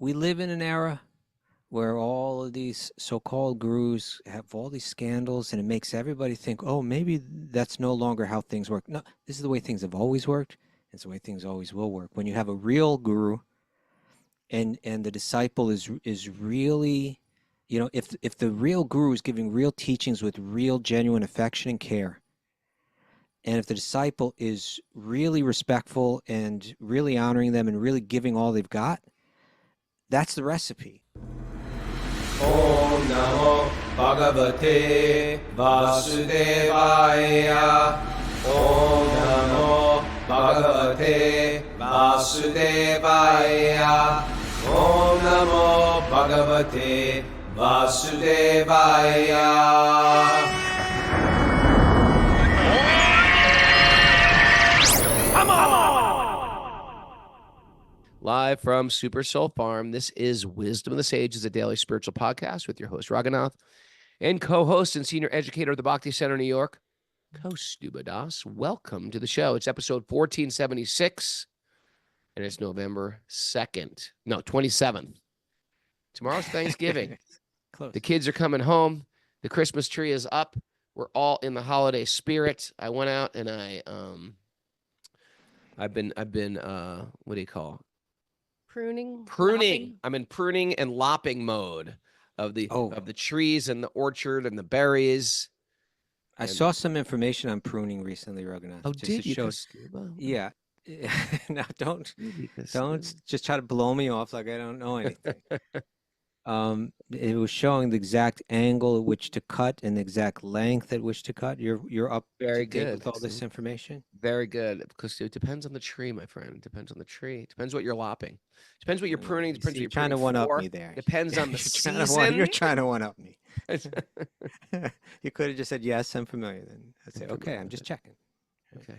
we live in an era where all of these so-called gurus have all these scandals, and it makes everybody think, oh, maybe that's no longer how things work. No, this is the way things have always worked. It's the way things always will work. When you have a real guru and the disciple is really, if the real guru is giving real teachings with real genuine affection and care, and if the disciple is really respectful and really honoring them and really giving all they've got, that's the recipe. Om Namo Bhagavate Vasudevaya. Om Namo Bhagavate Vasudevaya. Om Namo Bhagavate Vasudevaya. Live from Super Soul Farm, this is Wisdom of the Sages, a daily spiritual podcast with your host, Raghunath, and co-host and senior educator of the Bhakti Center, New York, Kaustubha Das. Welcome to the show. It's episode 1476, and it's November 2nd. No, 27th. Tomorrow's Thanksgiving. Close. The kids are coming home. The Christmas tree is up. We're all in the holiday spirit. I went out and I've been what do you call? Pruning. Lopping. I'm in pruning and lopping mode of the trees and the orchard and the berries. I saw some information on pruning recently, Raghunath. Oh, did you? Yeah. Now don't just try to blow me off like I don't know anything. It was showing the exact angle at which to cut and the exact length at which to cut. You're up very to date good with all this information. Very good, because it depends on the tree, my friend. It depends on the tree. It depends what you're lopping. Depends what you're pruning. Depends what you're trying to one up me there. Depends on the season. You're trying to one up me. You could have just said yes, I'm familiar. Then I'd say okay, I'm just checking. Okay.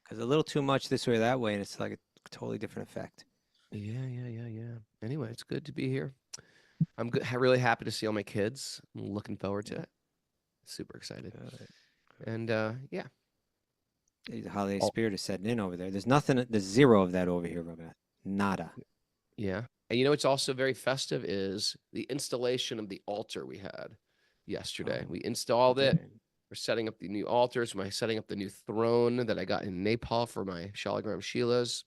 Because a little too much this way or that way, and it's like a totally different effect. Yeah. Anyway, it's good to be here. I'm really happy to see all my kids. I'm looking forward to it. Super excited. And yeah. The holiday spirit is setting in over there. There's zero of that over here, Robert. Nada. Yeah. And it's also very festive is the installation of the altar we had yesterday. We installed it. We're setting up the new altars. We're setting up the new throne that I got in Nepal for my Shalagram Shilas.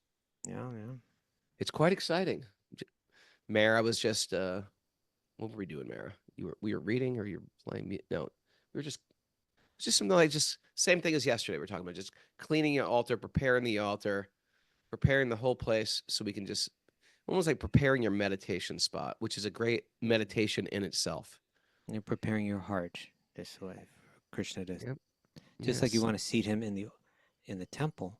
Yeah. It's quite exciting. Mara was just what were we doing, Mara? We were reading, or you were playing? No, we were just something like just same thing as yesterday. We're talking about just cleaning your altar, preparing the altar, preparing the whole place, so we can just almost like preparing your meditation spot, which is a great meditation in itself. And you're preparing your heart this way. Krishna does. Yep. Just like you want to seat him in the temple,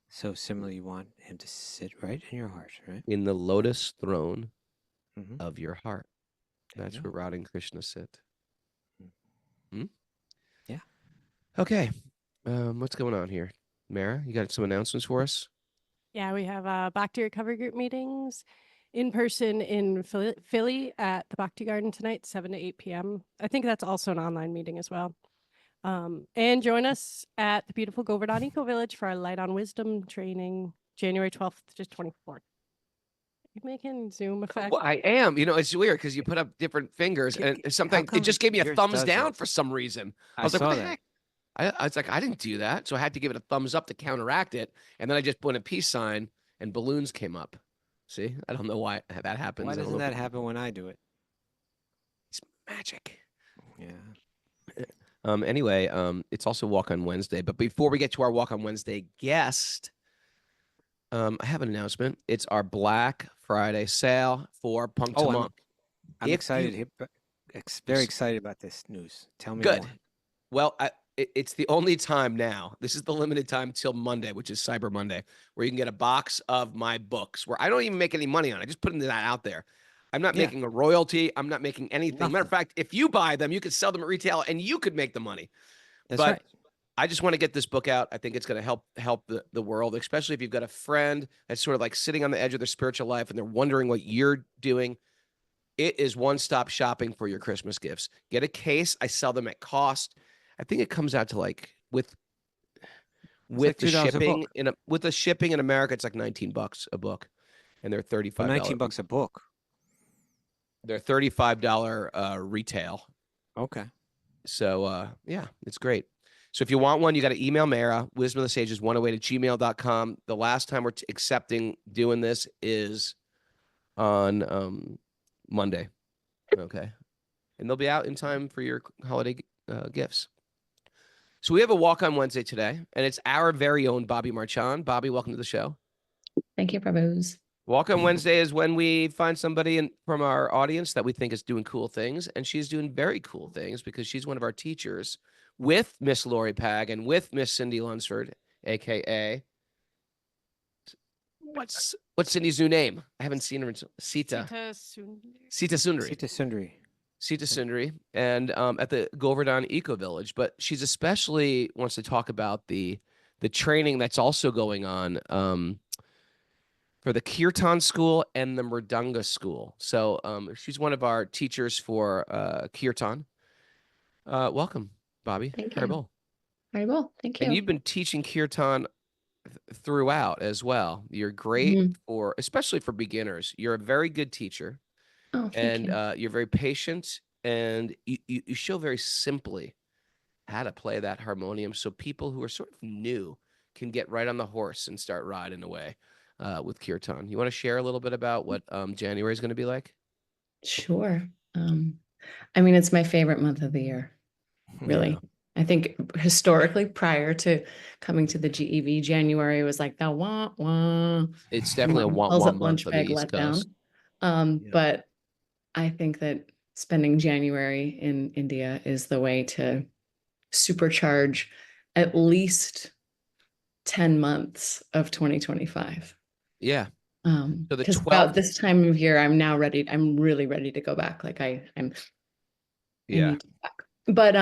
so similarly you want him to sit right in your heart, right? In the lotus throne of your heart. That's where Radha and Krishna sit. Yeah. Okay. What's going on here? Mara, you got some announcements for us? Yeah, we have Bhakti Recovery Group meetings in person in Philly at the Bhakti Garden tonight, 7 to 8 p.m. I think that's also an online meeting as well. And join us at the beautiful Govardhan Eco Village for our Light on Wisdom training, January 12th to 24th. You're making Zoom effects. Well, I am. It's weird because you put up different fingers, and sometimes it just gave me a thumbs down for some reason. I was like, what the heck? I was like, I didn't do that. So I had to give it a thumbs up to counteract it. And then I just put a peace sign and balloons came up. See, I don't know why that happens. Why doesn't that happen when I do it? It's magic. Yeah. Anyway, it's also Walk on Wednesday. But before we get to our Walk on Wednesday guest, I have an announcement. It's our Black Friday sale for Punk to Monk. I'm excited. Very excited about this news. Tell me good. more. Well, it's the only time now. This is the limited time till Monday, which is Cyber Monday, where you can get a box of my books where I don't even make any money on it. I just putting that out there. I'm not making a royalty. I'm not making anything. Nothing. Matter of fact, if you buy them, you could sell them at retail and you could make the money. That's right. I just want to get this book out. I think it's going to help the world, especially if you've got a friend that's sort of like sitting on the edge of their spiritual life and they're wondering what you're doing. It is one-stop shopping for your Christmas gifts. Get a case. I sell them at cost. I think it comes out to like with the shipping with the shipping in America, it's like $19 a book, and they're $35. $19 a book. They're $35 retail. Okay. So yeah, it's great. So if you want one, you got to email Mara, wisdomofthesages108@gmail.com. The last time we're accepting doing this is on Monday. Okay. And they'll be out in time for your holiday gifts. So we have a walk on Wednesday today, and it's our very own Bobby Marchand. Bobby, welcome to the show. Thank you, Prabhus. Walk on Wednesday is when we find somebody from our audience that we think is doing cool things, and she's doing very cool things because she's one of our teachers with Miss Lori Pag and with Miss Cindy Lunsford, aka what's Cindy's new name? I haven't seen her until Sita Sundari. Sita Sundari. Sita Sundari, and at the Govardhan Eco Village. But she's especially wants to talk about the training that's also going on for the Kirtan school and the Mridanga school. So she's one of our teachers for Kirtan. Welcome, Bobby. Thank you. Haribol. Haribol. Thank you. And you've been teaching Kirtan throughout as well. You're great for, especially for beginners. You're a very good teacher. Oh, thank you. You're very patient, and you show very simply how to play that harmonium so people who are sort of new can get right on the horse and start riding away with Kirtan. You want to share a little bit about what January is going to be like? Sure. I mean, it's my favorite month of the year, really. Yeah. I think historically, prior to coming to the GEV, January was like the wah. It's definitely a Calls it month lunch of the bag East letdown. Coast. But I think that spending January in India is the way to supercharge at least 10 months of 2025. Yeah. So the Because 12th. about this time of year, I'm now ready. I'm really ready to go back. Like I need to go back. But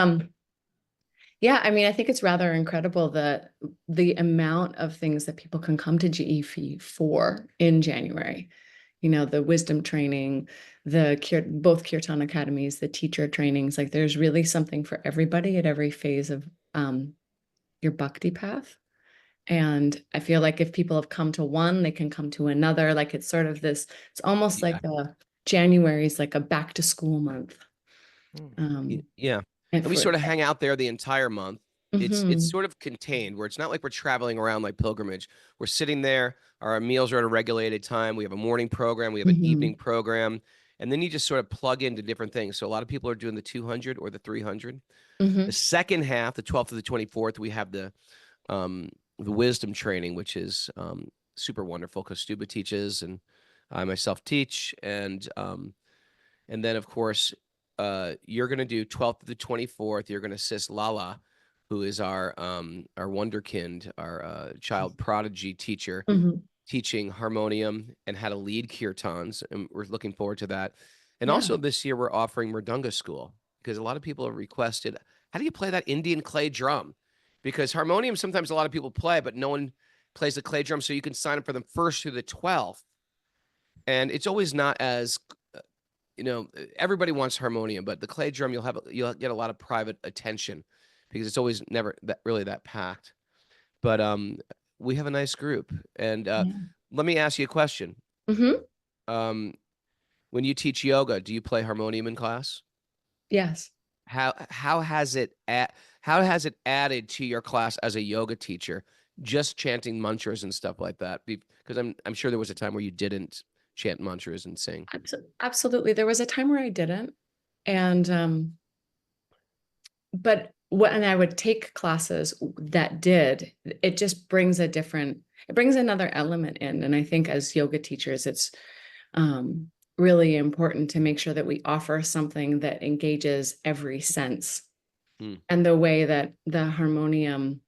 yeah, I mean, I think it's rather incredible that the amount of things that people can come to GEV for in January. You know, the wisdom training, both Kirtan academies, the teacher trainings. Like, there's really something for everybody at every phase of your bhakti path. And I feel like if people have come to one, they can come to another. Like, it's sort of this. It's almost like January is like a back to school month. Yeah. And we sort of hang out there the entire month. It's sort of contained, where it's not like we're traveling around like pilgrimage. We're sitting there. Our meals are at a regulated time. We have a morning program. We have an evening program. And then you just sort of plug into different things. So a lot of people are doing the 200 or the 300. The second half, the 12th to the 24th, we have the wisdom training, which is super wonderful because Stuba teaches and I myself teach. And then, of course, you're going to do 12th to the 24th. You're going to assist Lala, who is our wonderkind, our child prodigy teacher, teaching harmonium and how to lead kirtans. And we're looking forward to that. And also this year, we're offering Mridanga school because a lot of people have requested, how do you play that Indian clay drum? Because harmonium, sometimes a lot of people play, but no one plays the clay drum. So you can sign up for them 1st through the 12th. And it's always not as, everybody wants harmonium, but the clay drum, you'll get a lot of private attention because it's always never really that packed. But we have a nice group. And let me ask you a question. When you teach yoga, do you play harmonium in class? Yes. How has it added to your class as a yoga teacher, just chanting mantras and stuff like that? Because I'm sure there was a time where you didn't chant mantras and sing. Absolutely. There was a time where I didn't. And but when I would take classes that did, it just brings another element in. And I think as yoga teachers, it's really important to make sure that we offer something that engages every sense. And the way that the harmonium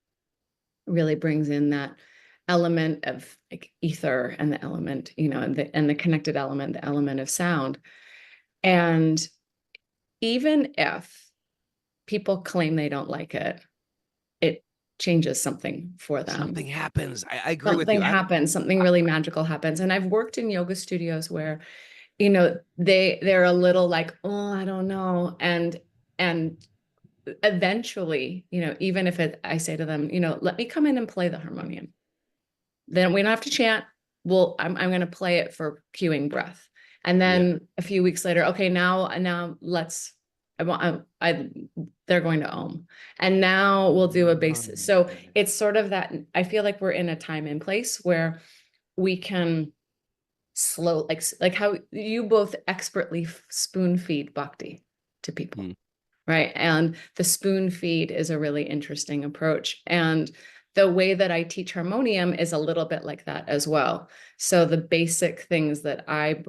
really brings in that element of like ether and the element, and the connected element, the element of sound. And even if people claim they don't like it, it changes something for them. Something happens. I agree with you. Something happens. Something really magical happens. And I've worked in yoga studios where, they're a little like, oh, I don't know. And eventually, even if I say to them, let me come in and play the harmonium. Then we don't have to chant. I'm going to play it for cueing breath. And then a few weeks later, okay, now let's, they're going to Om. And now we'll do a basis. So it's sort of that, I feel like we're in a time and place where we can slow, like how you both expertly spoon feed bhakti to people. Right. And the spoon feed is a really interesting approach. And the way that I teach harmonium is a little bit like that as well. So the basic things that I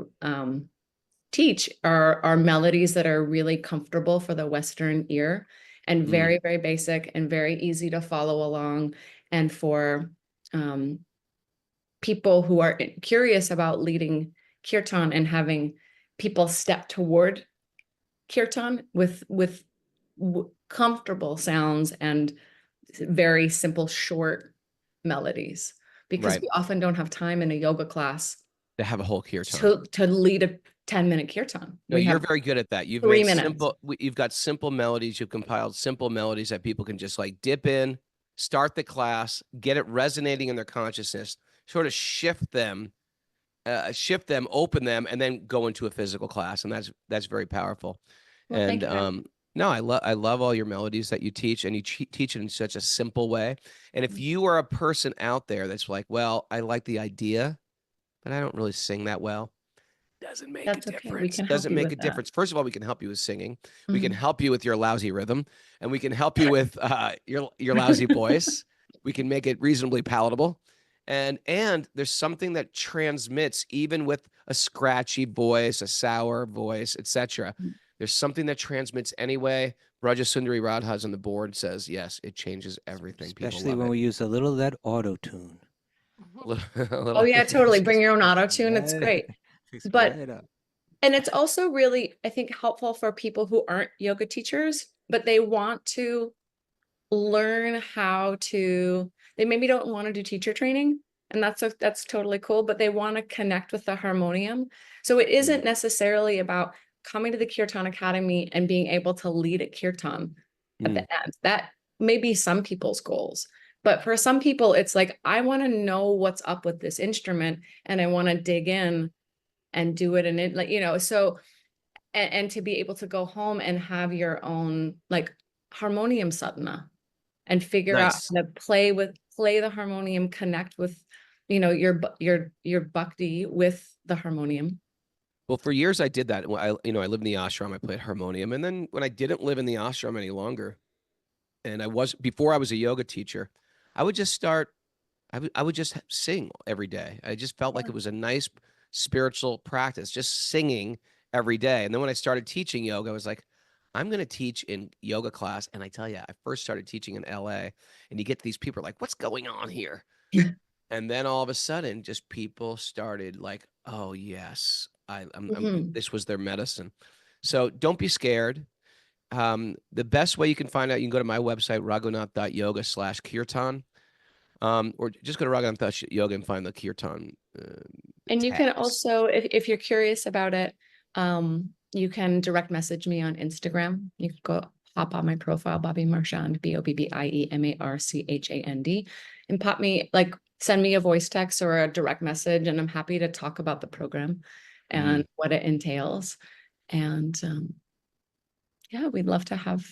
teach are melodies that are really comfortable for the Western ear and very, very basic and very easy to follow along. And for people who are curious about leading kirtan and having people step toward kirtan with comfortable sounds and very simple, short melodies, because we often don't have time in a yoga class to have a whole kirtan to lead a 10-minute kirtan. No, you're very good at that. You've 3 made minutes. simple. You've got simple melodies. You've compiled simple melodies that people can just like dip in, start the class, get it resonating in their consciousness, sort of shift them, open them, and then go into a physical class. And that's very powerful. Well, and thank you. no, I love all your melodies that you teach, and you teach it in such a simple way. And if you are a person out there that's like, well, I like the idea, but I don't really sing that well, doesn't make a difference. We can help Doesn't you make with a that. difference. First of all, we can help you with singing. We can help you with your lousy rhythm, and we can help you with your lousy voice. We can make it reasonably palatable. And there's something that transmits even with a scratchy voice, a sour voice, etc. There's something that transmits anyway. Braja Sundari Radha's on the board says, yes, it changes everything. Especially when we use a little of that auto tune. Oh yeah, totally. Bring your own auto tune. It's great. But and it's also really, I think, helpful for people who aren't yoga teachers, but they want to learn how to, they maybe don't want to do teacher training, and that's totally cool, but they want to connect with the harmonium. So it isn't necessarily about coming to the Kirtan Academy and being able to lead a kirtan at the end. That may be some people's goals. But for some people, it's like, I want to know what's up with this instrument and I want to dig in and do it. And it, like, you know, so, and to be able to go home and have your own like harmonium sadhana and figure out how to play the harmonium, connect with, you know, your bhakti with the harmonium. Well, for years I did that. I lived in the ashram, I played harmonium. And then when I didn't live in the ashram any longer, and before I was a yoga teacher, I would just start, I would just sing every day. I just felt like it was a nice spiritual practice, just singing every day. And then when I started teaching yoga, I was like, I'm going to teach in yoga class. And I tell you, I first started teaching in LA, and you get these people like, what's going on here? And then all of a sudden, just people started like, oh yes, this was their medicine. So don't be scared. The best way you can find out, you can go to my website, raghunath.yoga/kirtan, or just go to raghunath.yoga and find the kirtan. And you can also, if you're curious about it, you can direct message me on Instagram. You can go hop on my profile, Bobby Marchand, BOBBIE MARCHAND, and send me a voice text or a direct message, and I'm happy to talk about the program and what it entails. And yeah, we'd love to have,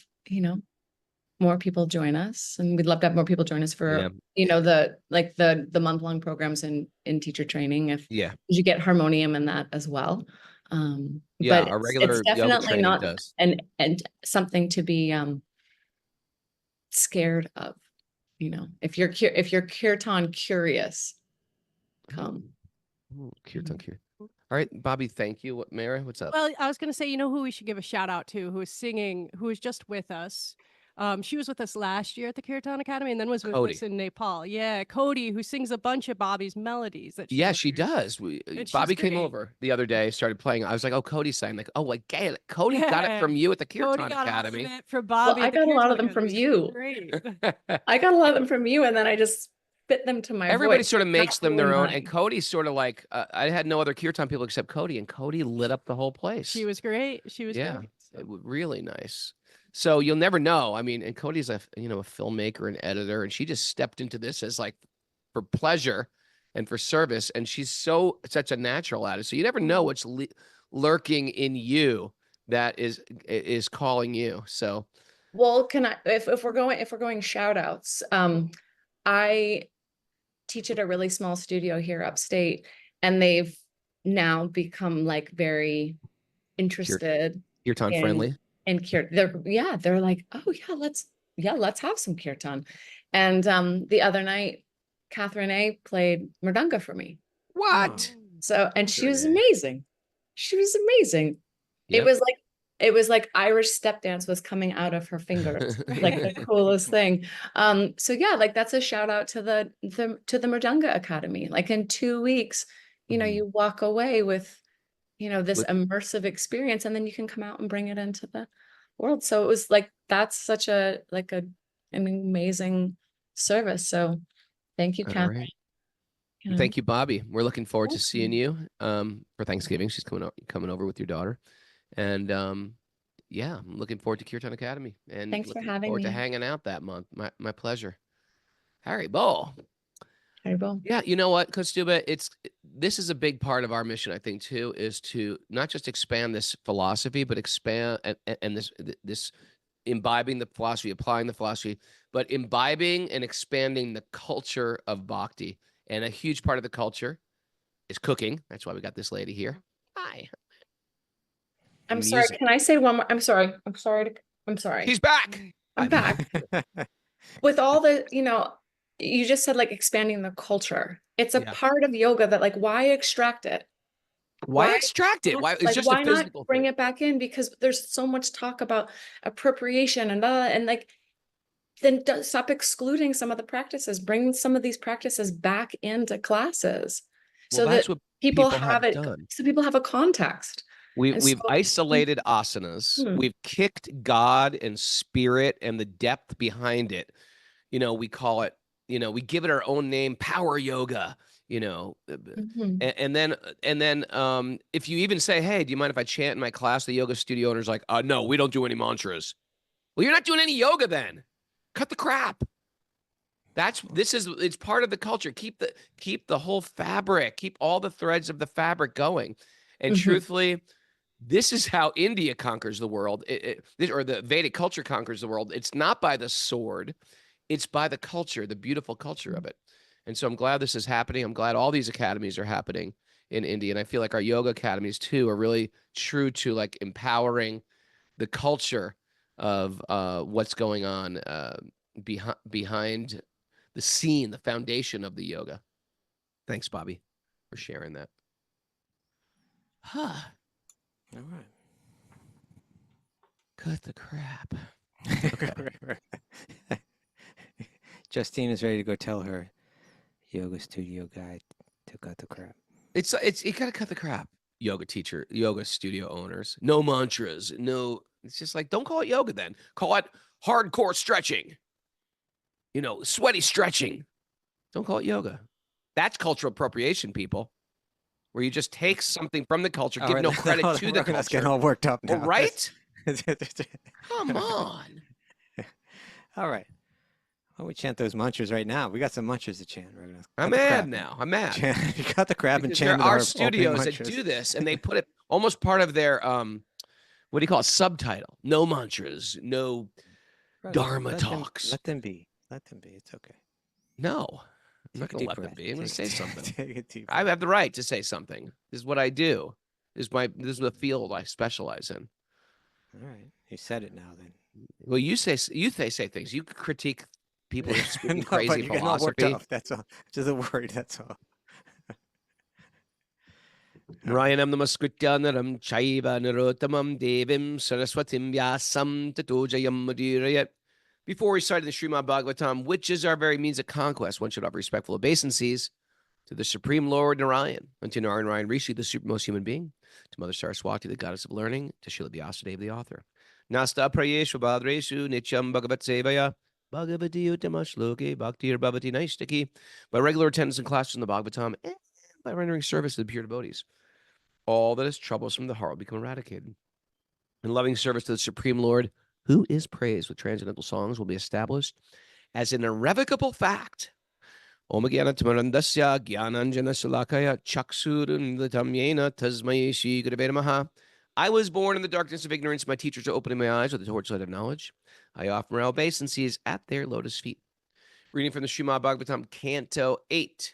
more people join us, and we'd love to have more people join us for, the month-long programs in teacher training. If you get harmonium in that as well. But our regular it's definitely not does. and something to be scared of. If you're kirtan curious, come. Kirtan curious. All right, Bobby, thank you. Mara, what's up? Well, I was going to say, who we should give a shout out to, who is singing, who is just with us. She was with us last year at the Kirtan Academy, and then was with us in Nepal. Yeah, Cody, who sings a bunch of Bobby's melodies. She does. Bobby came over the other day, started playing. I was like, oh, Cody sang. Like, oh, I get it. Cody got it from you at the Kirtan Academy. For Bobby, I got a lot of them from you. Great. I got a lot of them from you, and then I just fit them to my Everybody voice. sort of makes them their own, and Cody's sort of like, I had no other kirtan people except Cody, and Cody lit up the whole place. She was great. Great. Really nice. So you'll never know. I mean, and Cody's a filmmaker and editor, and she just stepped into this as like for pleasure, and for service. And she's such a natural at it. So you never know what's lurking in you that is calling you. So, Well, can I, if we're going shout outs, I teach at a really small studio here upstate, and they've now become like very interested Kirtan friendly. in Kirtan. They're like, oh yeah, let's have some Kirtan. And the other night, Catherine A played Mridanga for me. What? So, and she was amazing. She was amazing. Yep. It was like Irish step dance was coming out of her fingers, like the coolest thing. So yeah, like that's a shout out to the Mridanga Academy. Like in 2 weeks, you know, you walk away with, you know, this immersive experience, and then you can come out and bring it into the world. So it was like, that's such an amazing service. So thank you, Catherine. Right. Thank you, Bobby. We're looking forward to seeing you for Thanksgiving. She's coming over with your daughter. And yeah, I'm looking forward to Kirtan Academy. And thanks for having me. Looking forward to hanging out that month. My pleasure. Harry Bull. Yeah, you know what, Coach Stuba, this is a big part of our mission, I think, too, is to not just expand this philosophy, but expand and this imbibing the philosophy, applying the philosophy, but imbibing and expanding the culture of bhakti. And a huge part of the culture is cooking. That's why we got this lady here. Hi. I'm sorry. Can I say one more? I'm sorry. He's back. I'm back. With all the, you know, you just said like expanding the culture. It's a part of yoga that, like, why extract it? Why extract it? Why it's just why a physical not bring thing. it back in? Because there's so much talk about appropriation and like, then stop excluding some of the practices. Bring some of these practices back into classes, so that people have it. Done. So people have a context. We've isolated asanas. We've kicked God and spirit and the depth behind it. You know, we call it, you know, we give it our own name, power yoga, you know. And then if you even say, hey, do you mind if I chant in my class? The yoga studio owner's like, no, we don't do any mantras. Well, you're not doing any yoga then. Cut the crap. It's part of the culture. Keep the whole fabric, keep all the threads of the fabric going. And truthfully, this is how India conquers the world, or the Vedic culture conquers the world. It's not by the sword, it's by the culture, the beautiful culture of it. And so I'm glad this is happening. I'm glad all these academies are happening in India. And I feel like our yoga academies too are really true to like empowering the culture of what's going on behind the scene, the foundation of the yoga. Thanks, Bobby, for sharing that. All right. Cut the crap. Okay. Justine is ready to go tell her yoga studio guy to cut the crap. It's you gotta cut the crap. Yoga teacher, yoga studio owners, no mantras, no. It's just like, don't call it yoga then. Call it hardcore stretching. You know, sweaty stretching. Don't call it yoga. That's cultural appropriation, people. Where you just take something from the culture, give no credit to the culture. That's getting all worked up now. Well, right? Come on. All right. Why don't we chant those mantras right now? We got some mantras to chant. I'm mad now. I'm mad. You cut the crap and chant. There are studios that do this, and they put it almost part of their what do you call it? Subtitle. No mantras. No Dharma talks. Let them be. Let them be. It's okay. No. I'm not going to let them be. I'm going to say something. Take a deep I have the right to say something. This is what I do. This is the field I specialize in. All right. You said it now then. Well, you say things. You critique people who speak crazy you philosophy. That's all. Just a word. That's all. Ryanam namaskrityanam chaiva narottamam devim saraswatim vyasam tatojayam madhurayat. Before we started the Srimad Bhagavatam, which is our very means of conquest, one should offer respectful obeisances to the Supreme Lord Narayan, and to Narayan Rishi, the supremmost human being, to Mother Saraswati, the goddess of learning, to Srila Vyasadeva, the author. Nasta prayeshu bhadreshu nityam bhagavat sevaya bhagavati utamashloke bhaktir bhavati naistaki. By regular attendance in classes in the Bhagavatam and by rendering service to the pure devotees, all that is troublesome in the heart will become eradicated. In loving service to the Supreme Lord, who is praised with transcendental songs, will be established as an irrevocable fact Om Gyanatimarandasya Gyananjana Shalakaya Chaksurunlitam Yena Tasmai Shri Gurave Namaha. I was born in the darkness of ignorance. My teachers are opening my eyes with the torchlight of knowledge. I offer my obeisances at their lotus feet. Reading from the Srimad Bhagavatam, Canto 8,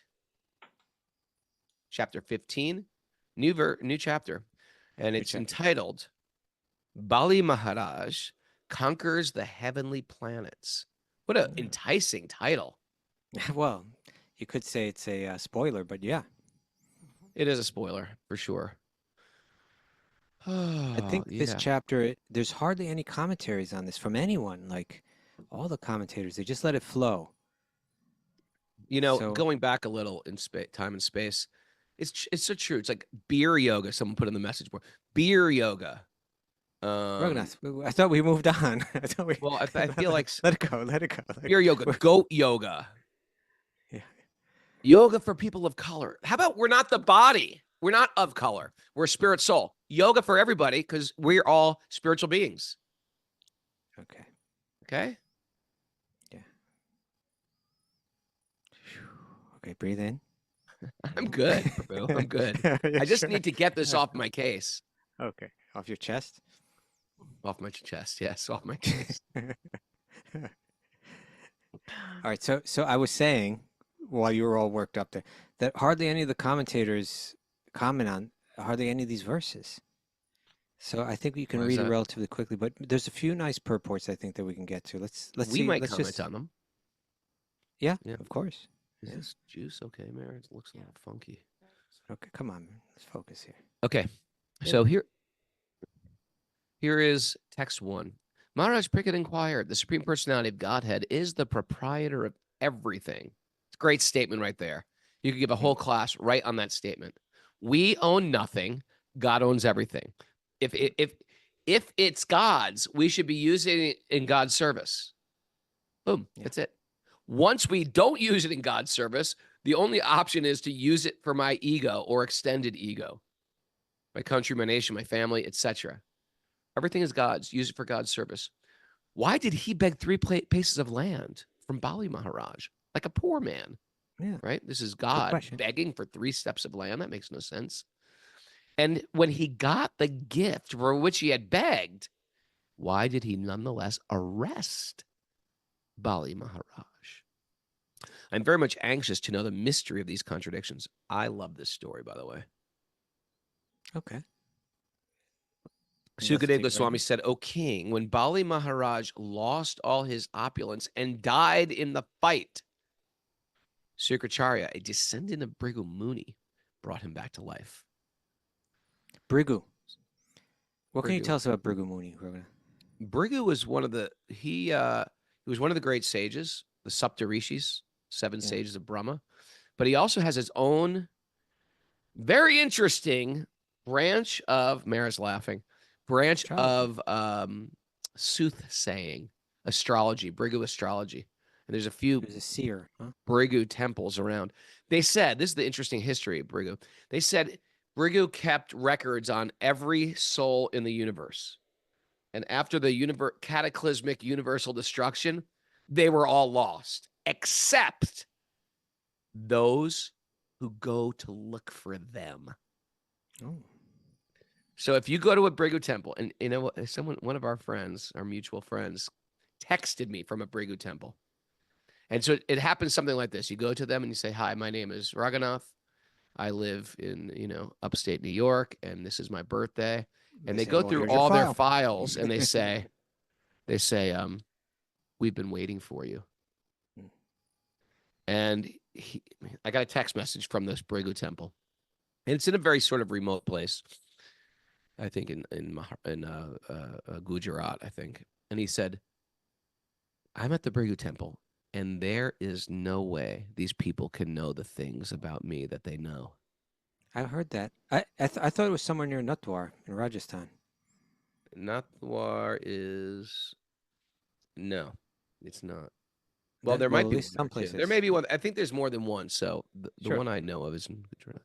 Chapter 15, new chapter. And it's entitled, Bali Maharaj Conquers the Heavenly Planets. What an enticing title. Well, you could say it's a spoiler, but yeah. It is a spoiler, for sure. I think this chapter, there's hardly any commentaries on this from anyone. Like, all the commentators, they just let it flow. You know, So- going back a little in time and space, it's so true. It's like beer yoga. Someone put in the message board. Beer yoga. Raghunath, I thought we moved on. I thought we. Well, I feel like let it go. Let it go. beer yoga, goat yoga. Yeah. Yoga for people of color. How about we're not the body? We're not of color. We're spirit soul. Yoga for everybody because we're all spiritual beings. Okay. Okay? Okay, breathe in. I'm good, Prabhu. I'm good. I just need to get this off my case. Okay, off your chest. Off my chest. Yes, off my case. All right, so I was saying while you were all worked up there that hardly any of the commentators comment on hardly any of these verses. So I think you can Why is read it that? relatively quickly, but there's a few nice purports I think that we can get to. Let's We see. might Let's comment just on them. yeah, Yeah. of course. Is Yeah. this juice okay, Mary? It looks a little funky. Okay, come on, man. Let's focus here. Okay, so here is text 1. Maharaj Prickett inquired, the Supreme Personality of Godhead is the proprietor of everything. It's a great statement right there. You could give a whole class right on that statement. We own nothing. God owns everything. If it's God's, we should be using it in God's service. Boom. Yeah. That's it. Once we don't use it in God's service, the only option is to use it for my ego or extended ego, my country, my nation, my family, etc. Everything is God's. Use it for God's service. Why did he beg 3 pieces of land from Bali Maharaj like a poor man? Yeah. Right? This is God question. begging for 3 steps of land. That makes no sense. And when he got the gift for which he had begged, why did he nonetheless arrest Bali Maharaj? I'm very much anxious to know the mystery of these contradictions. I love this story, by the way. Okay. Sukadeva Goswami said, O king, when Bali Maharaj lost all his opulence and died in the fight, Śukrācārya, a descendant of Bhrigu Muni, brought him back to life. Brigu. What can you Brigu. tell us about Brigu Muni, Raghunath? Bhrigu was one of the he was one of the great sages, the Saptarishis, 7 Yeah. sages of Brahma. But he also has his own very interesting branch of Mara's laughing, branch Astrology. of soothsaying, astrology, Bhrigu astrology. And there's a few He was a seer, huh? Bhrigu temples around. They said, this is the interesting history of Bhrigu. They said Bhrigu kept records on every soul in the universe. And after the cataclysmic universal destruction, they were all lost, except those who go to look for them. Oh. So if you go to a Bhrigu temple, and you know what, one of our friends, our mutual friends, texted me from a Bhrigu temple. And so it happens something like this. You go to them and you say, hi, my name is Raghunath. I live in, upstate New York, and this is my birthday. And they say, go "Well, through here's your all their file." files and they say, we've been waiting for you. Hmm. And I got a text message from this Bhrigu temple. And it's in a very sort of remote place. I think in Gujarat, I think. And he said, I'm at the Bhrigu temple, and there is no way these people can know the things about me that they know. I heard that. I thought it was somewhere near Nathdwar in Rajasthan. Nathdwar is no, it's not. Well, That- there might at be least one some there too. There places. may be one. I think there's more than one. So the Sure. one I know of is in Gujarat.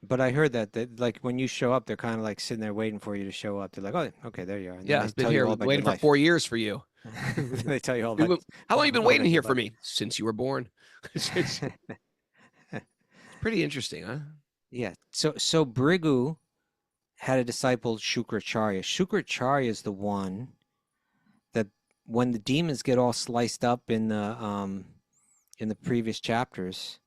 But I heard that like when you show up, they're kind of like sitting there waiting for you to show up. They're like, oh, okay, there you are. And then Yeah, they I've been tell you here all about your waiting for life. 4 years for you. They tell you all You about. How long you been all waiting about here your for life. me? Since you were born. Pretty interesting, huh? Yeah. So Brigu had a disciple, Śukrācārya. Śukrācārya is the one that when the demons get all sliced up in the previous chapters,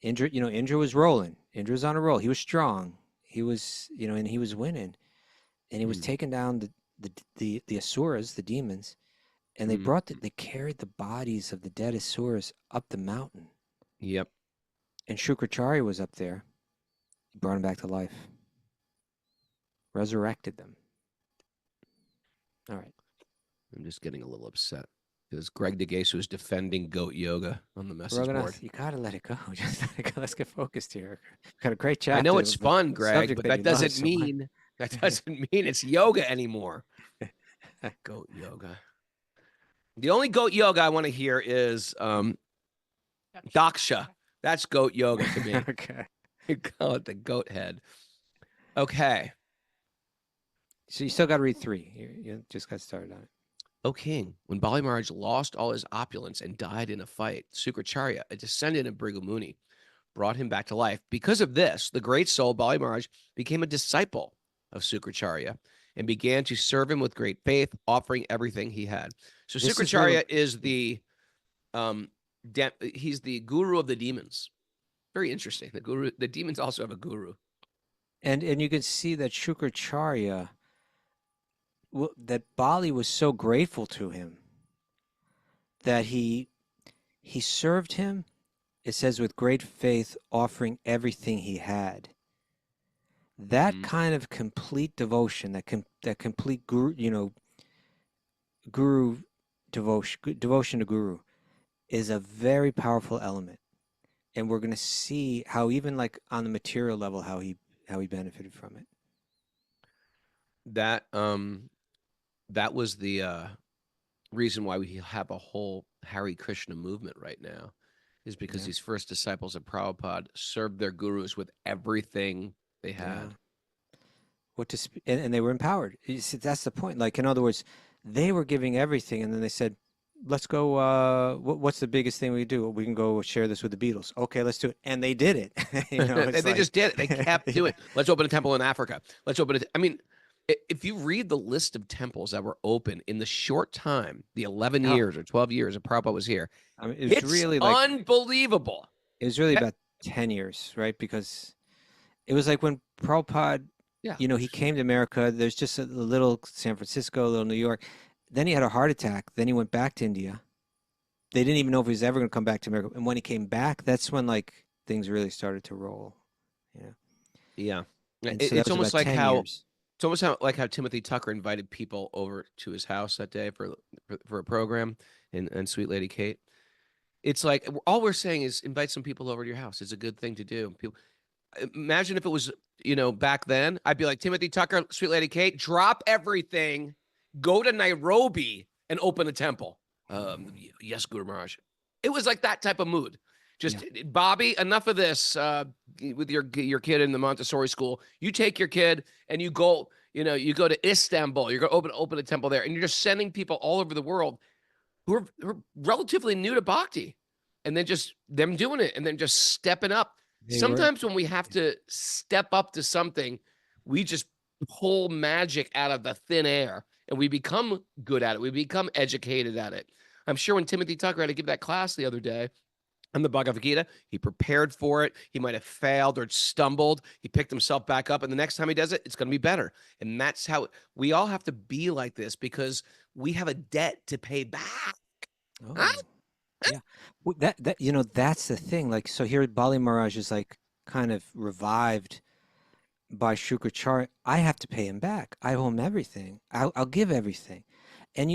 Indra was rolling. Indra was on a roll. He was strong. He was, and he was winning. And he was taking down the asuras, the demons, and they carried the bodies of the dead asuras up the mountain. Yep. And Śukrācārya was up there. He brought them back to life. Resurrected them. All right. I'm just getting a little upset because Greg DeGaso is defending goat yoga on the message board. You gotta let it go. Just let it go. Let's get focused here. We've got a great chat. I know it's fun, Greg, but that doesn't mean it's yoga anymore. Goat yoga. The only goat yoga I want to hear is daksha. That's goat yoga to me. Okay. You call it the goat head. Okay. So you still got to read 3. You just got started on it. O king, when Bali Maharaj lost all his opulence and died in a fight, Śukrācārya, a descendant of Bhrigu Muni, brought him back to life. Because of this, the great soul Bali Maharaj became a disciple of Śukrācārya and began to serve him with great faith, offering everything he had. So Śukrācārya is the he's the guru of the demons. Very interesting. The demons also have a guru. And you can see that Śukrācārya, that Bali was so grateful to him that he served him, it says, with great faith, offering everything he had. That kind of complete devotion, that complete guru, guru devotion to guru, is a very powerful element. And we're going to see how, even like on the material level, how he benefited from it. That was the reason why we have a whole Hare Krishna movement right now, is because these first disciples of Prabhupada served their gurus with everything they had. And they were empowered. You see, that's the point. Like, in other words, they were giving everything, and then they said, let's go, what's the biggest thing we do? We can go share this with the Beatles. Okay, let's do it. And they did it. They just did it. They kept doing it. Let's open a temple in Africa. Let's open it. I mean, if you read the list of temples that were open in the short time, the 11 years or 12 years that Prabhupada was here, I mean, it's really like unbelievable. It was really about 10 years, right? Because it was like when Prabhupada, he came to America, there's just a little San Francisco, a little New York. Then he had a heart attack. Then he went back to India. They didn't even know if he was ever going to come back to America. And when he came back, that's when like things really started to roll. Yeah. It's almost like how Timothy Tucker invited people over to his house that day for a program, and Sweet Lady Kate. It's like all we're saying is invite some people over to your house. It's a good thing to do. People, imagine if it was back then. I'd be like, Timothy Tucker, Sweet Lady Kate, drop everything, go to Nairobi and open a temple. Yes, Guru Maharaj. It was like that type of mood. Just Bobby, enough of this with your kid in the Montessori school. You take your kid and you go, you go to Istanbul. You're going to open a temple there, and you're just sending people all over the world who are relatively new to bhakti, and then just them doing it and then just stepping up. Sometimes when we have to step up to something, we just pull magic out of the thin air, and we become good at it. We become educated at it. I'm sure when Timothy Tucker had to give that class the other day on the Bhagavad Gita, he prepared for it. He might have failed or stumbled. He picked himself back up, and the next time he does it, it's going to be better. And that's how we all have to be like this, because we have a debt to pay back. Oh. Huh? Yeah, well, that's the thing. Like, so here Bali Maharaj is like kind of revived by Śukrācārya. I have to pay him back. I owe him everything. I'll give everything. And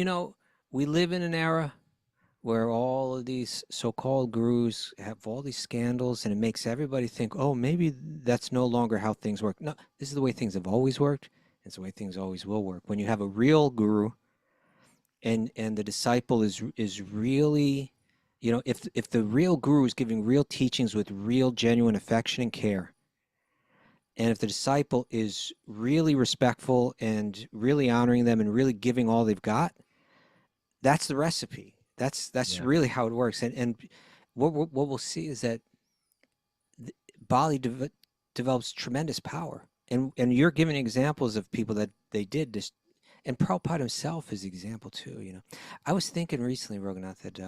we live in an era where all of these so-called gurus have all these scandals, and it makes everybody think, oh, maybe that's no longer how things work. No, this is the way things have always worked. It's the way things always will work. When you have a real guru, and the disciple is really, if the real guru is giving real teachings with real genuine affection and care, and if the disciple is really respectful and really honoring them and really giving all they've got, that's the recipe. That's really how it works. And what we'll see is that Bali develops tremendous power. And you're giving examples of people that they did this, and Prabhupada himself is an example too, you know. I was thinking recently, Raghunath, that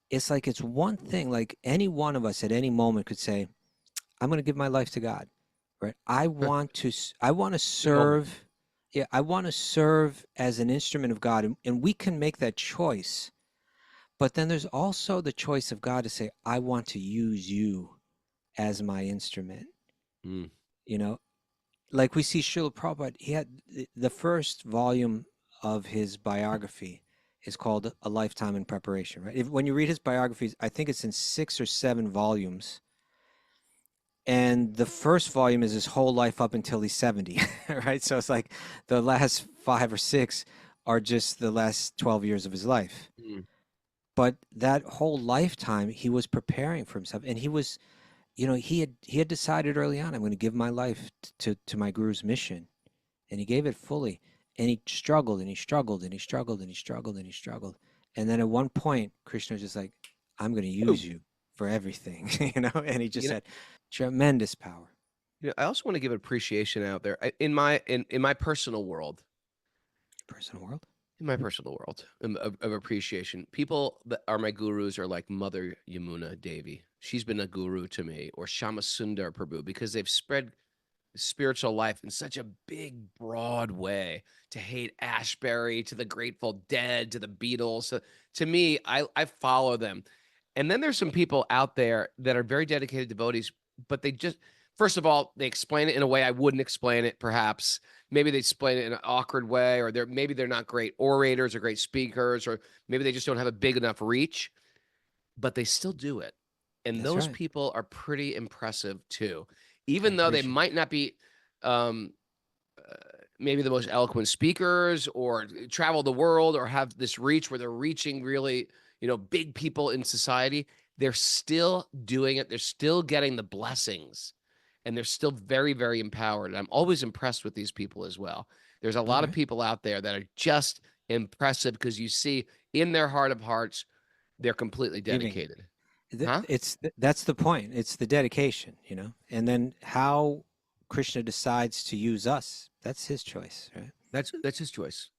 it's like it's one thing, like any one of us at any moment could say, I'm going to give my life to God, right? I want to serve. Yeah, I want to serve as an instrument of God, and we can make that choice. But then there's also the choice of God to say, I want to use you as my instrument. Mm. You know, like we see Srila Prabhupada, he had the first volume of his biography is called A Lifetime in Preparation, right? When you read his biographies, I think it's in 6 or 7 volumes. And the first volume is his whole life up until he's 70, right? So it's like the last 5 or 6 are just the last 12 years of his life. Mm. But that whole lifetime, he was preparing for himself. And he was, you know, he had decided early on, I'm going to give my life to my guru's mission. And he gave it fully. And he struggled and he struggled and he struggled and he struggled and he struggled. And then at one point, Krishna was just like, I'm going to use you for everything, you know? And he just had tremendous power. You know, I also want to give appreciation out there in my personal world. Personal world? In my personal world of appreciation, people that are my gurus are like Mother Yamuna Devi. She's been a guru to me, or Shama Sundar Prabhu, because they've spread spiritual life in such a big, broad way. To hate Ashbury, to the Grateful Dead, to the Beatles. So to me, I follow them. And then there's some people out there that are very dedicated devotees, but they just, first of all, they explain it in a way I wouldn't explain it, perhaps. Maybe they explain it in an awkward way, or maybe they're not great orators or great speakers, or maybe they just don't have a big enough reach, but they still do it. And That's those right. people are pretty impressive too. Even though they might not be maybe the most eloquent speakers or travel the world or have this reach where they're reaching really, you know, big people in society, they're still doing it. They're still getting the blessings, and they're still very, very empowered. And I'm always impressed with these people as well. There's a lot of people out there that are just impressive because you see in their heart of hearts, they're completely dedicated. That's the point. It's the dedication, you know, and then how Krishna decides to use us, that's his choice, right? That's his choice.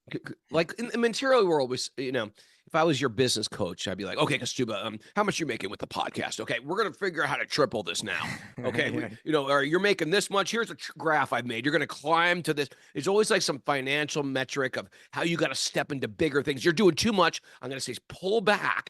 Like in the material world, you know, if I was your business coach, I'd be like, okay, Kastuba, how much you making with the podcast? Okay, we're gonna figure out how to triple this now. Okay, you know, or you're making this much. Here's a graph I've made. You're gonna climb to this. It's always like some financial metric of how you got to step into bigger things. You're doing too much. I'm gonna say pull back.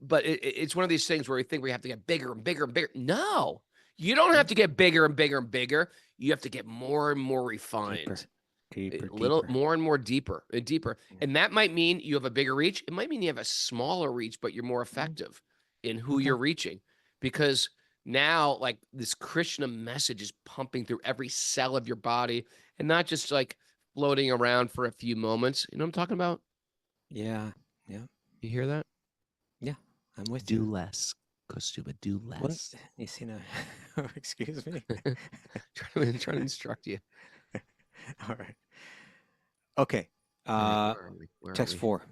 But it's one of these things where we think we have to get bigger and bigger and bigger. No, you don't have to get bigger and bigger and bigger. You have to get more and more refined. Deeper, more and more deeper and deeper. And that might mean you have a bigger reach. It might mean you have a smaller reach, but you're more effective in who you're reaching, because now like this Krishna message is pumping through every cell of your body and not just like floating around for a few moments. You know what I'm talking about? Yeah. You hear that? Yeah, I'm with do you. Less, Kastuba, do less. You see now? Excuse me. trying to instruct you. All right. Okay. Text 4.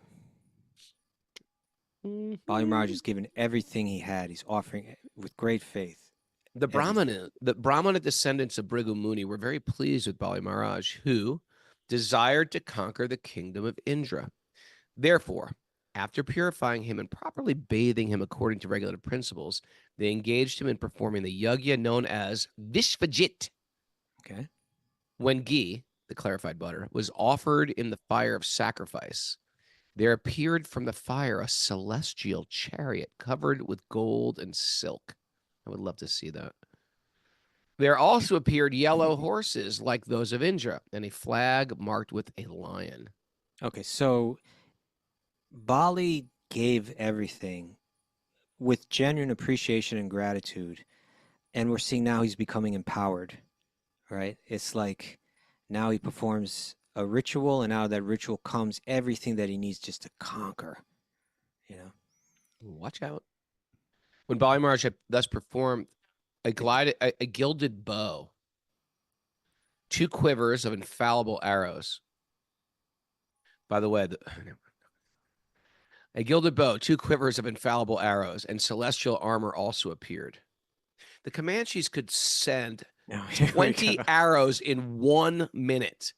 Bali Maharaj is given everything he had. He's offering it with great faith. The Brahmana descendants of Bhrigu Muni were very pleased with Bali Maharaj, who desired to conquer the kingdom of Indra. Therefore, after purifying him and properly bathing him according to regulated principles, they engaged him in performing the yagya known as Vishvajit. Okay. When ghee, the clarified butter, was offered in the fire of sacrifice, there appeared from the fire a celestial chariot covered with gold and silk. I would love to see that. There also appeared yellow horses like those of Indra, and a flag marked with a lion. Okay, so Bali gave everything with genuine appreciation and gratitude, and we're seeing now he's becoming empowered, right? It's like now he performs a ritual, and out of that ritual comes everything that he needs just to conquer, you know? Watch out. When Bali Maharaj had thus performed a gilded bow, 2 quivers of infallible arrows. By the way, a gilded bow, 2 quivers of infallible arrows, and celestial armor also appeared. The Comanches could send No, here we 20 go. arrows in 1 minute.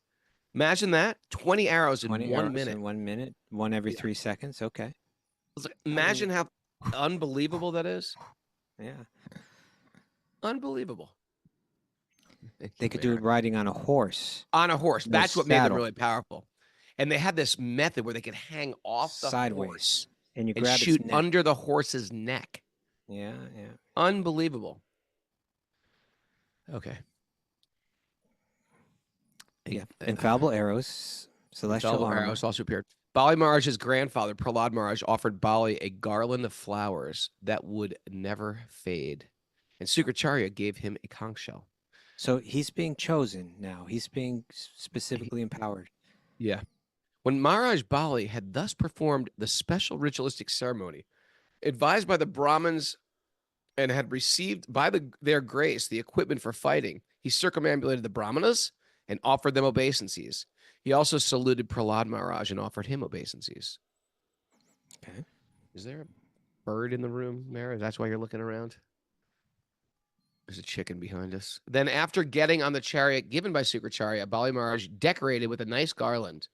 Imagine that. 20 arrows in 20 1 arrows minute. in 1 minute, one every Yeah. 3 seconds. Okay. It's like, imagine how unbelievable that is. Yeah. Unbelievable. Thank They you, could do it Mayor. riding on a horse. On a horse. No That's what made them saddle. really powerful. And they had this method where they could hang off the Sideways. horse And you and grab shoot its neck. under the horse's neck. Yeah, yeah. Unbelievable. Okay. Yeah. Infallible arrows. Celestial Infallible armor. arrows also appeared. Bali Maharaj's grandfather, Prahlad Maharaj, offered Bali a garland of flowers that would never fade. And Śukrācārya gave him a conch shell. So he's being chosen now. He's being specifically empowered. Yeah. When Maharaj Bali had thus performed the special ritualistic ceremony, advised by the Brahmins and had received by their grace the equipment for fighting, he circumambulated the Brahmanas and offered them obeisances. He also saluted Prahlad Maharaj and offered him obeisances. Okay. Is there a bird in the room, Mara? That's why you're looking around? There's a chicken behind us. Then after getting on the chariot given by Śukrācārya, Bali Maharaj, decorated with a nice garland,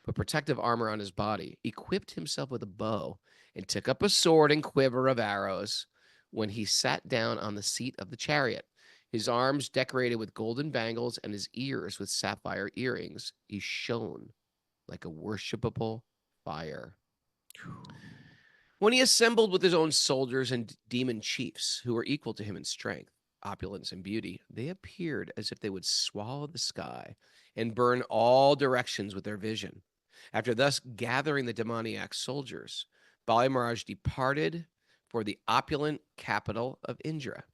put protective armor on his body, equipped himself with a bow, and took up a sword and quiver of arrows when he sat down on the seat of the chariot. His arms decorated with golden bangles and his ears with sapphire earrings. He shone like a worshipable fire. When he assembled with his own soldiers and demon chiefs who were equal to him in strength, opulence, and beauty, they appeared as if they would swallow the sky and burn all directions with their vision. After thus gathering the demoniac soldiers, Bali Maharaj departed for the opulent capital of Indra.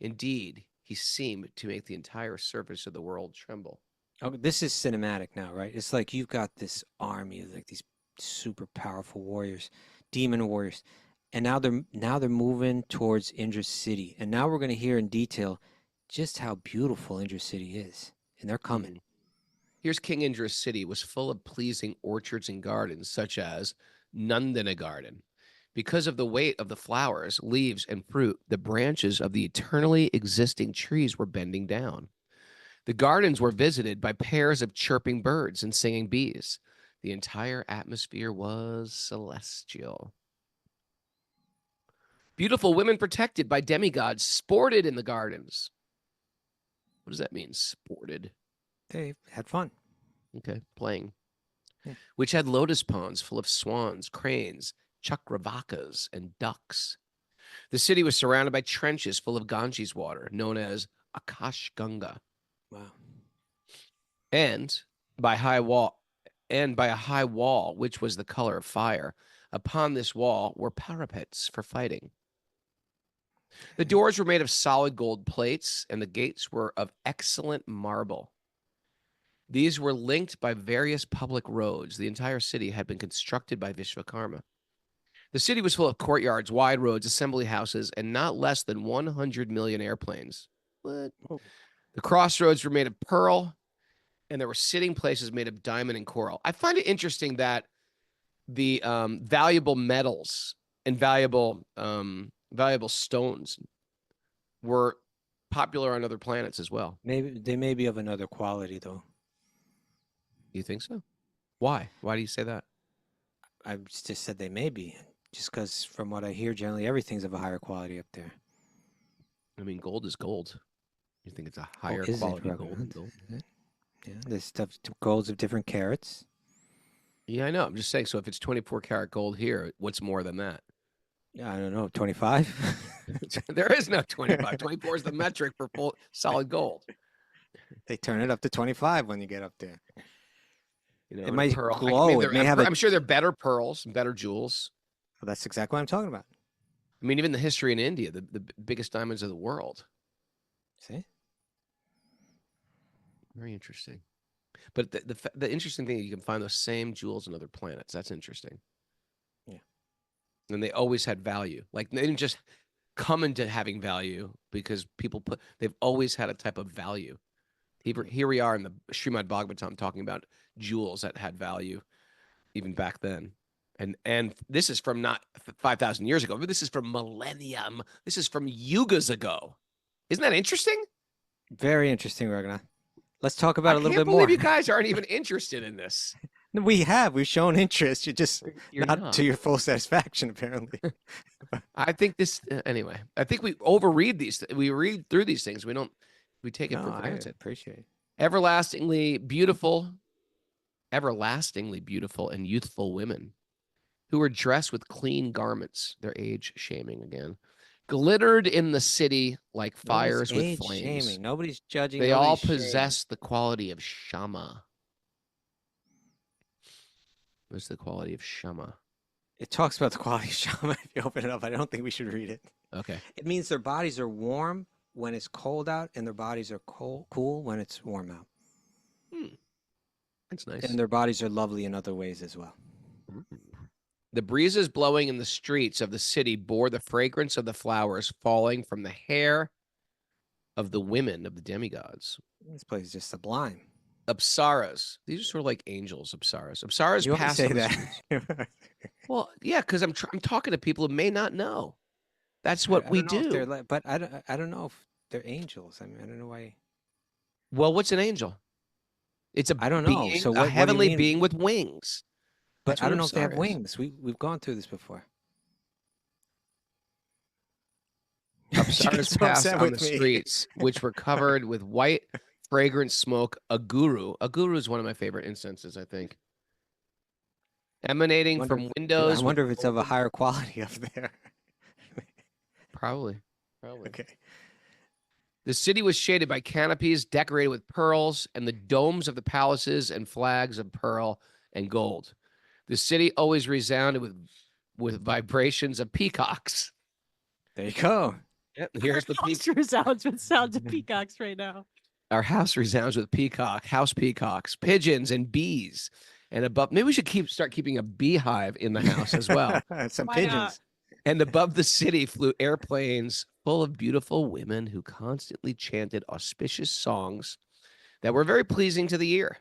Indeed, he seemed to make the entire surface of the world tremble. Oh, this is cinematic now, right? It's like you've got this army of like these super powerful warriors, demon warriors, and now they're moving towards Indra's city. And now we're going to hear in detail just how beautiful Indra's city is, and they're coming. Here's King Indra's city was full of pleasing orchards and gardens, such as Nandana Garden. Because of the weight of the flowers, leaves, and fruit, the branches of the eternally existing trees were bending down. The gardens were visited by pairs of chirping birds and singing bees. The entire atmosphere was celestial. Beautiful women protected by demigods sported in the gardens. What does that mean, sported? They had fun. Okay, playing. Yeah. Which had lotus ponds full of swans, cranes, chakravakas, and ducks. The city was surrounded by trenches full of Ganges water, known as Akash Ganga, Wow. and by a high wall, which was the color of fire. Upon this wall were parapets for fighting. The doors were made of solid gold plates, and the gates were of excellent marble. These were linked by various public roads. The entire city had been constructed by Vishvakarma. The city was full of courtyards, wide roads, assembly houses, and not less than 100 million airplanes. What? Oh. The crossroads were made of pearl, and there were sitting places made of diamond and coral. I find it interesting that the valuable metals and valuable stones were popular on other planets as well. Maybe they may be of another quality, though. You think so? Why? Why do you say that? I just said they may be, just because from what I hear, generally everything's of a higher quality up there. I mean, gold is gold. You think it's a higher is it, quality Raghunath? gold than gold? Is it? Yeah, there's stuff, golds of different carats. Yeah, I know. I'm just saying. So if it's 24 karat gold here, what's more than that? Yeah, I don't know, 25. There is no 25. 24 is the metric for full solid gold. They turn it up to 25 when you get up there. You know, It and might pearl. glow, it may have a- I'm sure they're better pearls and better jewels. Well, that's exactly what I'm talking about. I mean, even the history in India, the biggest diamonds of the world. See? Very interesting. But the interesting thing, you can find those same jewels on other planets. That's interesting. Yeah. And they always had value. Like they didn't just come into having value because they've always had a type of value. Here we are in the Srimad Bhagavatam talking about jewels that had value even back then. And this is from not 5,000 years ago, but this is from millennium. This is from yugas ago. Isn't that interesting? Very interesting, Raghunath. Let's talk about it a little bit I can't more. believe you guys aren't even interested in this. We've shown interest. You're just You're not to your full satisfaction, apparently. I think this anyway. I think we overread these. We read through these things. We take it for I granted. appreciate it. Everlastingly beautiful and youthful women who were dressed with clean garments, their age shaming again, glittered in the city like fires with flames. Shaming. Nobody's judging. They all nobody's possess the quality of Shama. What's the quality of Shama? It talks about the quality of Shama. If you open it up, I don't think we should read it. Okay. It means their bodies are warm when it's cold out, and their bodies are cool when it's warm out. That's nice. And their bodies are lovely in other ways as well. The breezes blowing in the streets of the city bore the fragrance of the flowers falling from the hair of the women of the demigods. This place is just sublime. Apsaras. These are sort of like angels, Apsaras. Apsaras You always pass say on the that. streets. Well, yeah, because I'm talking to people who may not know. That's what we do. But I don't know if they're angels. I mean, I don't know why. Well, what's an angel? It's a I don't know. being, So a what do you heavenly mean? being with wings. But That's I what don't know if they have Apsara is. wings. We've gone through this before. Apsaras so passed upset on the with me. streets, which were covered with white, fragrant smoke. A guru is one of my favorite incenses, I think. Emanating from windows. I wonder if it's of a higher quality up there. Probably. Okay. The city was shaded by canopies decorated with pearls and the domes of the palaces and flags of pearl and gold. The city always resounded with vibrations of peacocks. There you go. Yep, here's the House resounds with sounds of peacocks right now. Our house resounds with house peacocks, pigeons, and bees. And above, maybe we should start keeping a beehive in the house as well. Some Why pigeons. not? And above the city flew airplanes full of beautiful women who constantly chanted auspicious songs that were very pleasing to the ear.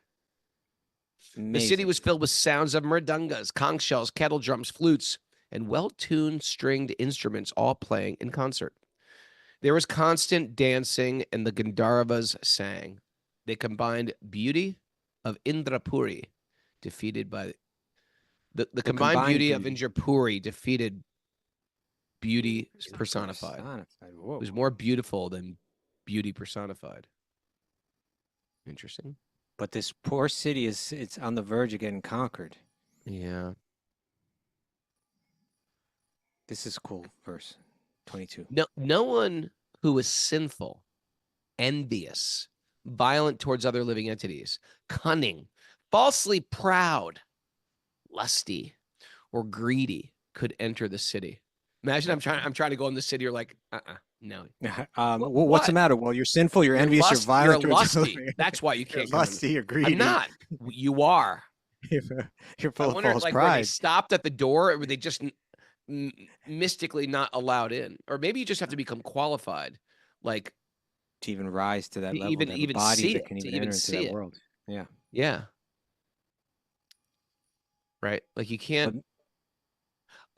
Amazing. The city was filled with sounds of mridungas, conch shells, kettle drums, flutes, and well-tuned stringed instruments all playing in concert. There was constant dancing, and the Gandharvas sang. They combined beauty of Indrapuri, defeated by the combined beauty of Indrapuri defeated beauty personified. Whoa. It was more beautiful than beauty personified. Interesting. But this poor city it's on the verge of getting conquered. Yeah. This is cool. Verse 22. No one who is sinful, envious, violent towards other living entities, cunning, falsely proud, lusty, or greedy could enter the city. Imagine I'm trying to go in the city. You're like, no. What's the matter? Well, you're sinful, you're envious, you're violent. You're towards lusty. others. That's why you can't. You're lusty, you're greedy. I'm not. You are. You're full I of wonder, false like, were they pride. stopped at the door, or were they just mystically not allowed in? Or maybe you just have to become qualified, like To even rise to that to level, even- to have a even body see that it, can to even even enter into see that it. world. Yeah. yeah, right. Like you can't.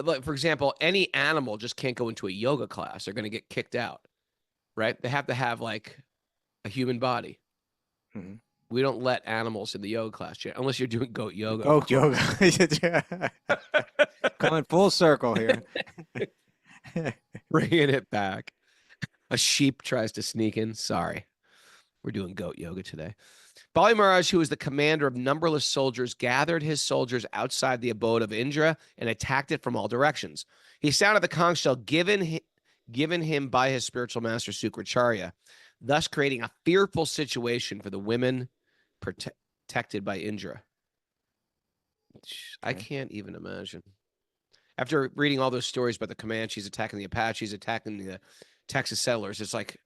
Like, for example, any animal just can't go into a yoga class. They're going to get kicked out, right? They have to have like a human body. Mhm. We don't let animals in the yoga class yet, unless you're doing goat yoga. Goat yoga. Coming full circle here. Bringing it back. A sheep tries to sneak in. Sorry. We're doing goat yoga today. Bali Maharaj, who was the commander of numberless soldiers, gathered his soldiers outside the abode of Indra and attacked it from all directions. He sounded the conch shell given him by his spiritual master Śukrācārya, thus creating a fearful situation for the women protected by Indra. I can't even imagine. After reading all those stories about the Comanches attacking the Apaches, attacking the Texas settlers, it's like,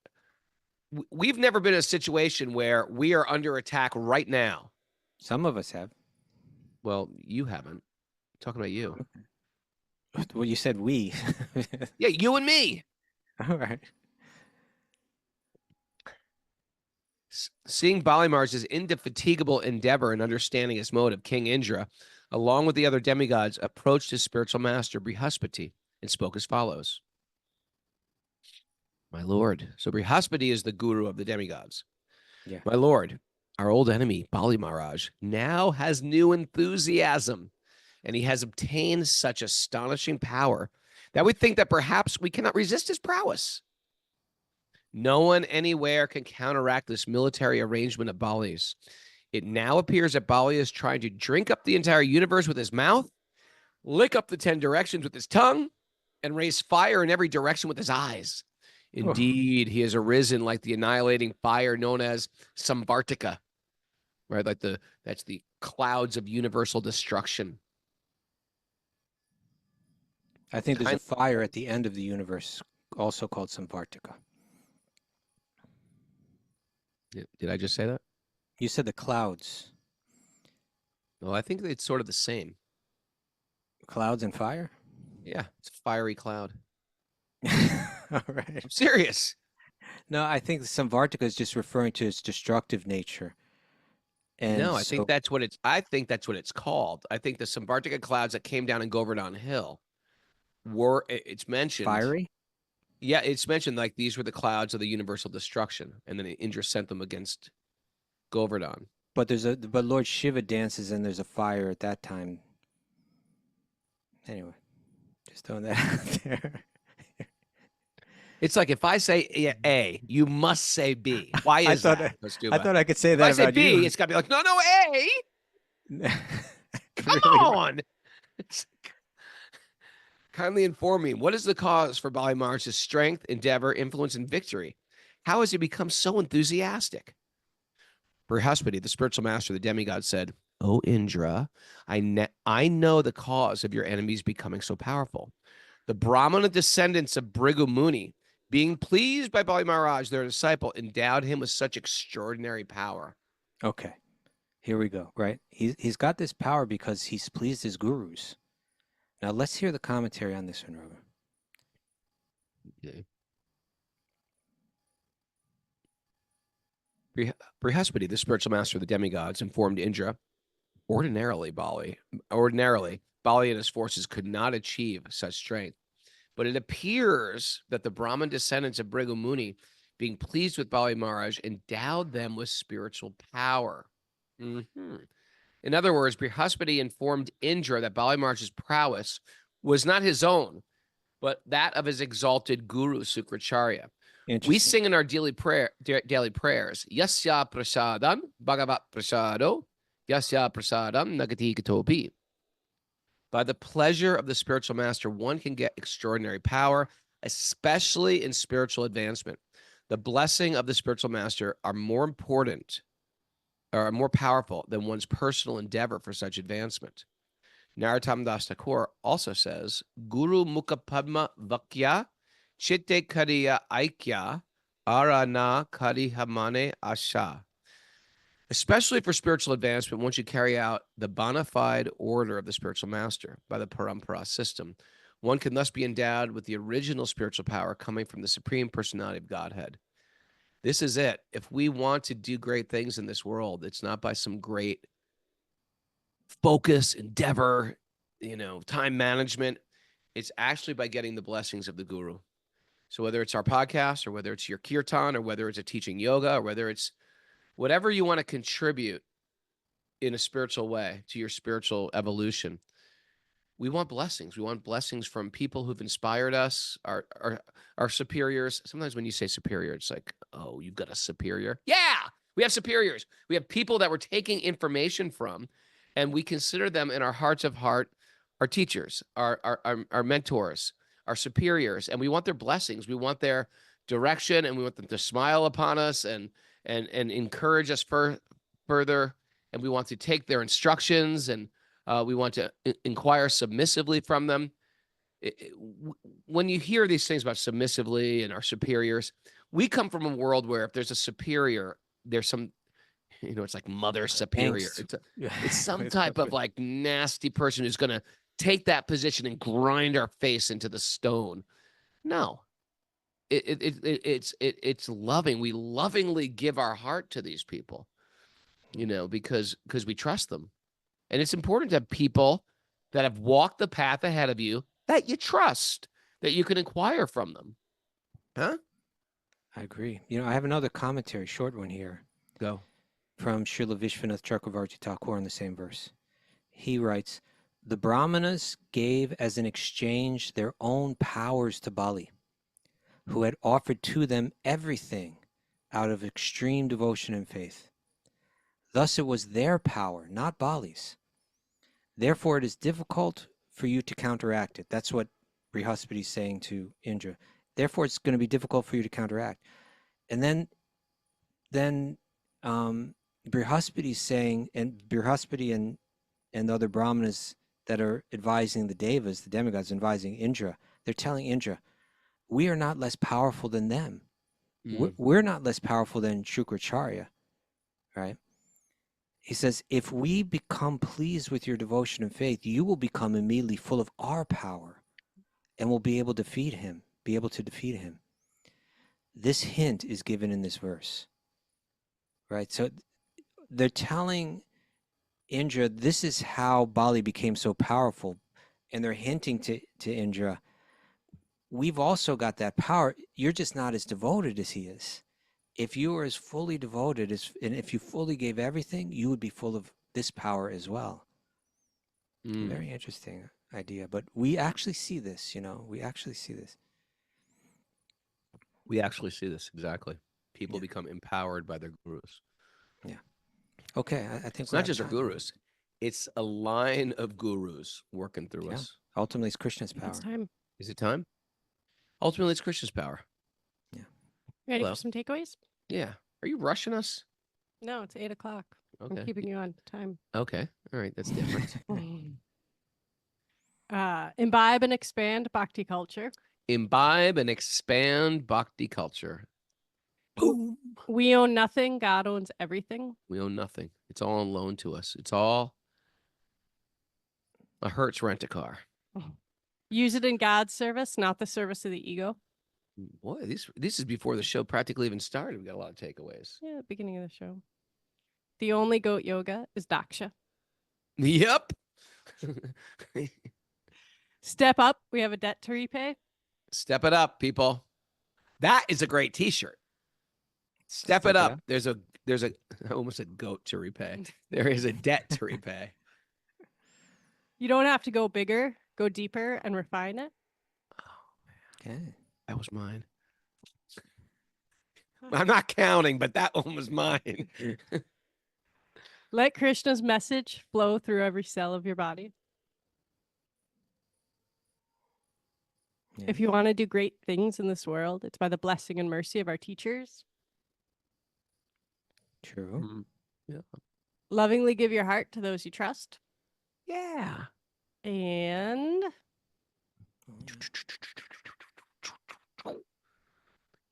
we've never been in a situation where we are under attack right now. Some of us have. Well, you haven't. I'm talking about you. Well, you said we. Yeah, you and me. All right. Seeing Bali Maharaj's indefatigable endeavor in understanding his motive, King Indra, along with the other demigods, approached his spiritual master, Brihaspati, and spoke as follows. My Lord. So Brihaspati is the guru of the demigods. Yeah. My Lord, our old enemy, Bali Maharaj, now has new enthusiasm, and he has obtained such astonishing power that we think that perhaps we cannot resist his prowess. No one anywhere can counteract this military arrangement of Bali's. It now appears that Bali is trying to drink up the entire universe with his mouth, lick up the 10 directions with his tongue, and raise fire in every direction with his eyes. Indeed, he has arisen like the annihilating fire known as Samvartika, right? Like that's the clouds of universal destruction. I think there's a fire at the end of the universe, also called Samvartika. Did I just say that? You said the clouds. No, I think it's sort of the same. Clouds and fire? Yeah, it's a fiery cloud. All right. I'm serious. No, I think Samvartika is just referring to its destructive nature. And no, I think that's what it's called. I think the Samvartika clouds that came down in Govardhan Hill it's mentioned. Fiery? Yeah, it's mentioned like these were the clouds of the universal destruction, and then Indra sent them against Govardhan. But but Lord Shiva dances and there's a fire at that time. Anyway, just throwing that out there. It's like if I say A, you must say B. Why is that? I thought I could say that if I about say B, you. it's got to be like, no, A. Come on. Kindly inform me, what is the cause for Bali Maharaj's strength, endeavor, influence, and victory? How has he become so enthusiastic? Brihaspati, the spiritual master of the demigod, said, "O Indra, I know the cause of your enemies becoming so powerful. The Brahmana descendants of Bhrigu Muni, being pleased by Bali Maharaj, their disciple, endowed him with such extraordinary power." Okay, here we go, right? He's got this power because he's pleased his gurus. Now let's hear the commentary on this one, Robert. Okay. Brihaspati, the spiritual master of the demigods, informed Indra, ordinarily Bali and his forces could not achieve such strength. But it appears that the Brahmin descendants of Bhrigu Muni, being pleased with Bali Maharaj, endowed them with spiritual power. In other words, Brihaspati informed Indra that Bali Maharaj's prowess was not his own, but that of his exalted guru, Śukrācārya. We sing in our daily prayers, Yasya prasadam bhagavat prasado, Yasya prasadam nagati katopi. By the pleasure of the spiritual master, one can get extraordinary power, especially in spiritual advancement. The blessing of the spiritual master are more important or more powerful than one's personal endeavor for such advancement. Narottam Das Thakur also says, Guru Mukha Padma Vakya Chitte Kariya Aikya Arana Karihamane Asha. Especially for spiritual advancement, once you carry out the bona fide order of the spiritual master by the parampara system, one can thus be endowed with the original spiritual power coming from the Supreme Personality of Godhead. This is it. If we want to do great things in this world, it's not by some great focus, endeavor, time management. It's actually by getting the blessings of the guru. So whether it's our podcast or whether it's your kirtan or whether it's a teaching yoga or whether it's whatever you want to contribute in a spiritual way to your spiritual evolution, we want blessings. We want blessings from people who've inspired us, our superiors. Sometimes when you say superior, it's like, oh, you've got a superior. Yeah, we have superiors. We have people that we're taking information from, and we consider them in our hearts of heart, our teachers, our mentors, our superiors, and we want their blessings. We want their direction, and we want them to smile upon us and encourage us further, and we want to take their instructions, and we want to inquire submissively from them. When you hear these things about submissively and our superiors, we come from a world where if there's a superior, there's some, it's like mother superior. It's some type of like nasty person who's going to take that position and grind our face into the stone. No. It's loving. We lovingly give our heart to these people, because we trust them. And it's important to have people that have walked the path ahead of you that you trust, that you can inquire from them. Huh? I agree. You know, I have another commentary, short one here, Go. from Srila Vishwanath Chakravarti Thakur in the same verse. He writes, the Brahmanas gave as an exchange their own powers to Bali, who had offered to them everything out of extreme devotion and faith. Thus it was their power, not Bali's. Therefore it is difficult for you to counteract it. That's what Brihaspati is saying to Indra. Therefore it's going to be difficult for you to counteract. And then Brihaspati is saying, and Brihaspati and the other Brahmanas that are advising the Devas, the demigods, advising Indra, they're telling Indra, we are not less powerful than them. We're not less powerful than Śukrācārya, right? He says, if we become pleased with your devotion and faith, you will become immediately full of our power and will be able to defeat him. This hint is given in this verse, right? So they're telling Indra, this is how Bali became so powerful. And they're hinting to Indra, we've also got that power. You're just not as devoted as he is. If you were as fully devoted and if you fully gave everything, you would be full of this power as well. Very interesting idea. But we actually see this, we actually see this. We actually see this, exactly. People become empowered by their gurus. Yeah. Okay, I think it's not just our gurus. It's a line of gurus working through us. Ultimately, it's Krishna's power. It's time. Is it time? Ultimately, it's Krishna's power. Yeah. Ready for some takeaways? Yeah. Are you rushing us? No, it's 8 o'clock. Okay. I'm keeping you on time. Okay. All right. That's different. Imbibe and expand bhakti culture. Imbibe and expand bhakti culture. Boom. We own nothing. God owns everything. We own nothing. It's all on loan to us. It's all a Hertz rent-a-car. Use it in God's service, not the service of the ego. Boy, this is before the show practically even started. We got a lot of takeaways. Yeah, beginning of the show. The only goat yoga is daksha. Yep. Step up. We have a debt to repay. Step it up, people. That is a great T-shirt. Step it up. There's a I almost said goat to repay. There is a debt to repay. You don't have to go bigger, go deeper and refine it. Okay. That was mine. I'm not counting, but that one was mine. Let Krishna's message flow through every cell of your body. Yeah. If you want to do great things in this world, it's by the blessing and mercy of our teachers. True. Yeah. Lovingly give your heart to those you trust. Yeah. And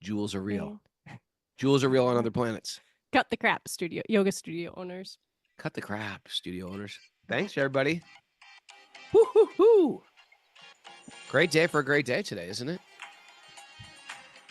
Jewels are real. Jewels are real on other planets. cut the crap, yoga studio owners. Cut the crap, studio owners. Thanks, everybody. Woo-hoo-hoo. Great day for a great day today, isn't it?